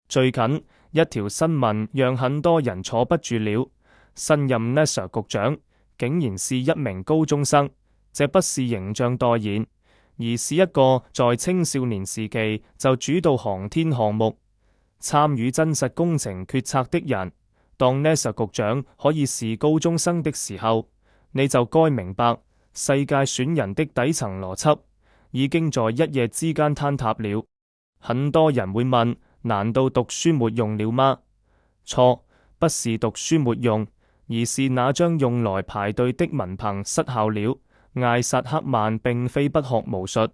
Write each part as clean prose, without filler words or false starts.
最近一條新聞讓很多人坐不住了。新任 NASA 局長竟然是一名高中生，這不是形象代言，而是一個在青少年時期就主導航天項目、參與真實工程決策的人。當 NASA 局長可以是高中生的時候，你就該明白世界選人的底層邏輯已經在一夜之間坍塌了。很多人會問，難道讀書沒用了嗎？錯，不是讀書沒用，而是那張用來排隊的文憑失效了。艾薩克曼並非不學無術，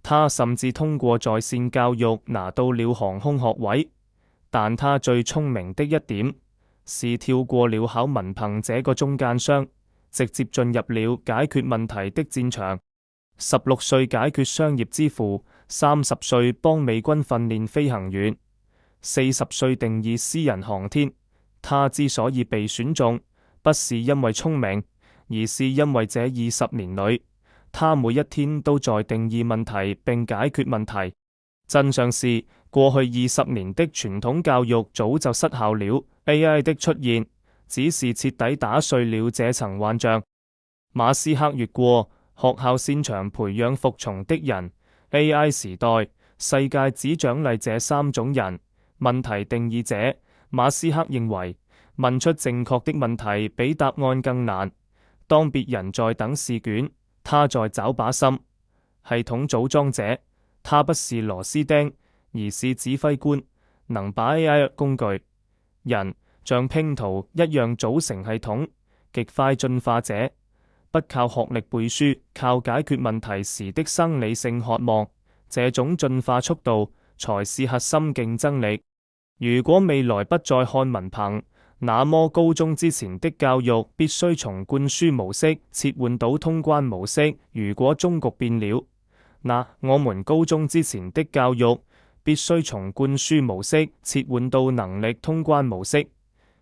他甚至通過在線教育拿到了航空學位，但他最聰明的一點是跳過了考文憑這個中間商，直接進入了解決問題的戰場。16歲解決商業之父，30歲幫美軍訓練飛行員，40歲定義私人航天。他之所以被選中，不是因為聰明，而是因為這20年裏，他每一天都在定義問題並解決問題。真相是，過去20年的傳統教育早就失效了。AI 的出現只是徹底打碎了這層幻象。馬斯克越過學校擅長培養服從的人。AI 時代，世界只獎勵這3種人：問題定義者。馬斯克認為，問出正確的問題比答案更難。當別人在等試卷，他在找把心。系統組裝者，他不是螺絲釘，而是指揮官，能把 AI 工具人像拼圖一樣組成系統。極快進化者，不靠學歷背書，靠解決問題時的生理性渴望，這種進化速度才是核心競爭力。如果未來不再看文憑，那麼高中之前的教育必須從灌輸模式切換到通關模式。如果終局變了，那我們高中之前的教育必須從灌輸模式切換到能力通關模式。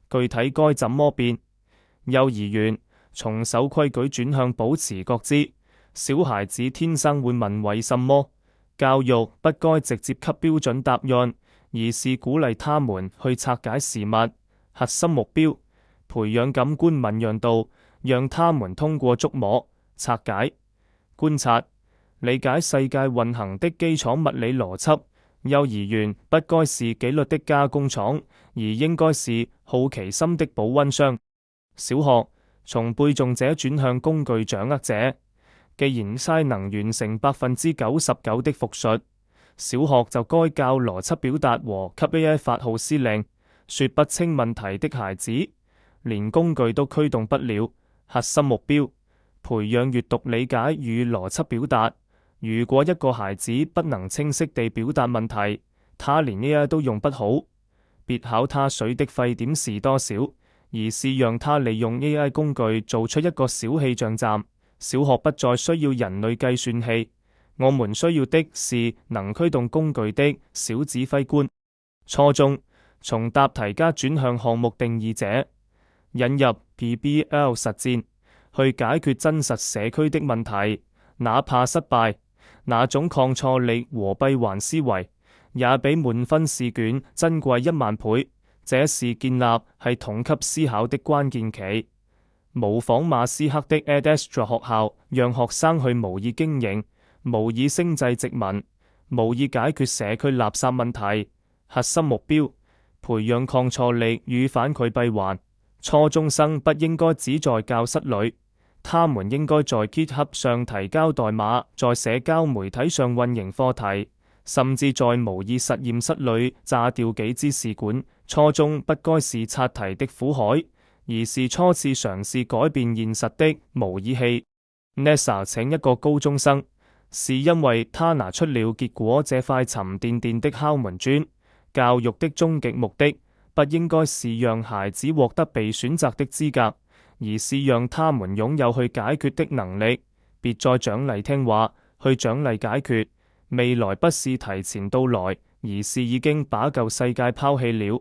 具體該怎麼變？幼兒園從守規矩轉向保持覺知。小孩子天生會問為什麼。教育不該直接給標準答案，而是鼓勵他們去拆解事物。核心目標，培養感官敏銳度，讓他們通過觸摸、拆解、觀察，理解世界運行的基礎物理邏輯。幼兒園不該是紀律的加工廠，而應該是好奇心的保溫箱。小學從背誦者轉向工具掌握者。既然 AI 能完成99%的複述，小學就該教邏輯表達和給 AI 發號施令。說不清問題的孩子，連工具都驅動不了。核心目標，培養閱讀理解與邏輯表達。如果一個孩子不能清晰地表達問題，他連 AI 都用不好。別考他水的沸點是多少，而是讓他利用 AI 工具做出一個小氣象站。小學不再需要人類計算器，我們需要的是能驅動工具的小指揮官。初中從答題家轉向項目定義者，引入 PBL 實戰，去解決真實社區的問題，哪怕失敗。那種抗錯力和閉環思維，也比滿分試卷珍貴10000倍。這是建立系統級思考的關鍵期。模仿馬斯克的 Adastra 學校，讓學生去模擬經營、模擬星際殖民、模擬解決社區垃圾問題。核心目標，培養抗錯力與反饋閉環。初中生不應該只在教室裏，他們應該在 GitHub 上提交代碼，在社交媒體上運營課題，甚至在模擬實驗室裏炸掉幾支試管。初中不該是刷題的苦海，而是初次嘗試改變現實的模擬器。NASA 請一個高中生，是因為他拿出了結果這塊沉甸甸的敲門磚。教育的終極目的，不應該是讓孩子獲得被選擇的資格，而是讓他們擁有去解決的能力。別再獎勵聽話，去獎勵解決。未來不是提前到來，而是已經把舊世界拋棄了。